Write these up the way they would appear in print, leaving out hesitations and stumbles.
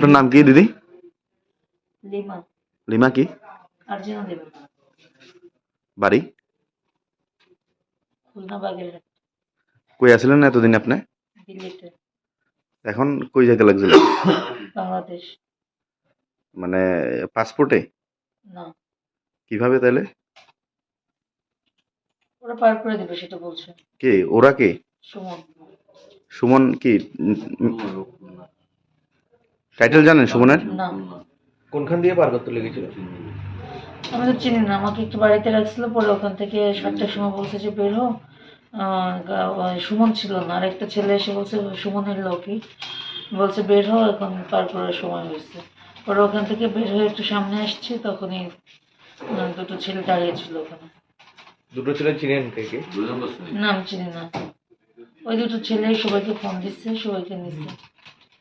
আপনার নাম কি দিদি? লিমা। লিমা কি? আর্জুনা দেব। বাড়ি? খুলনা বাগেরহাট। কই আছিলেন এতদিন আপনি? দিল্লিতে। এখন কই যেতে লাগছিল? বাংলাদেশ। মানে পাসপোর্টে? না, কিভাবে তাহলে? ওরা পার করে দেবে সেটা বলছে। কে ওরা? কে? সুমন। সুমন কি টাইটেল জানেন সুমনের? না, কোনখান দিয়ে পার করতে লেগেছিল? আমি তো চিনি না। আমাকে একটু বাড়িতে রাখছিল, পরে ওখান থেকে 7টার সময় বলছে যে বের হো। সুমন ছিল না, আর একটা ছেলে এসে বলছে সুমনের লোকই বলছে বের হো, এখন পার করার সময় হয়েছে। পরে ওখান থেকে বের হয়ে একটু সামনে আসছি, তখনই দুটো ছেলে দাঁড়িয়েছিল ওখানে। দুটো ছেলে চিনেন কে? না, আমি চিনি না। ওই দুটো ছেলে সবাইকে ফোন দিচ্ছে, সবাইকে নিচ্ছে।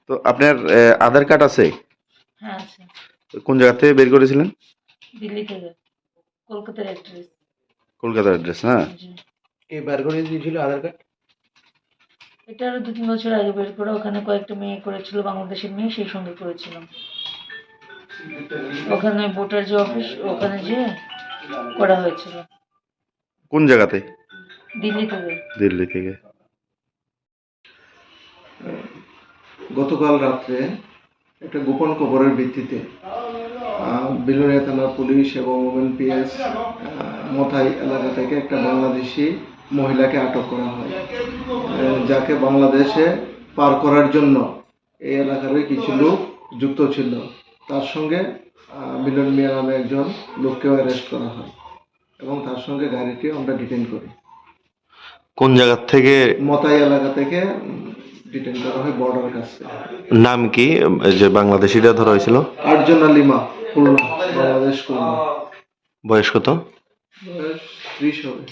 তো আপনার আধার কার্ড আছে? হ্যাঁ আছে। কোন জায়গা থেকে বের করেছিলেন? দিল্লি থেকে। কলকাতার অ্যাড্রেস। কলকাতার অ্যাড্রেস? হ্যাঁ। জি। কে বার করে দিয়েছিল আধার কার্ড? এটা আরো 2-3 বছর আগে বের করে, ওখানে কয়েকটা মেয়ে করেছিল, বাংলাদেশের মেয়ে, সেই সঙ্গে করেছিলাম। ওখানে ভোটার যে অফিস, ওখানে যেয়ে করা হয়েছিল। কোন জায়গাতে? দিল্লি থেকে। দিল্লি থেকে। গতকাল রাত্রে একটা গোপন খবরের ভিত্তিতে বেলোনিয়া থানা পুলিশ এবং ওমেনপিএস মথাই এলাকা থেকে একটা বাংলাদেশি মহিলাকে আটক করা হয়, যাকে বাংলাদেশে পার করার জন্য এই এলাকার কিছু লোক যুক্ত ছিল। তার সঙ্গে বেলোনিয়া নামে একজন লোককেও অ্যারেস্ট করা হয় এবং তার সঙ্গে গাড়িটি আমরা ডিটেইন করি। কোন জায়গা থেকে? মথাই এলাকা থেকে ডিটেইন করা হয়, বর্ডার কাছে। নাম কি যে বাংলাদেশিটা ধরা হয়েছিল? আর্জুনা লিমা, খুলনা, বাংলাদেশ, খুলনা। বয়স কত? বয়স 30 হবে।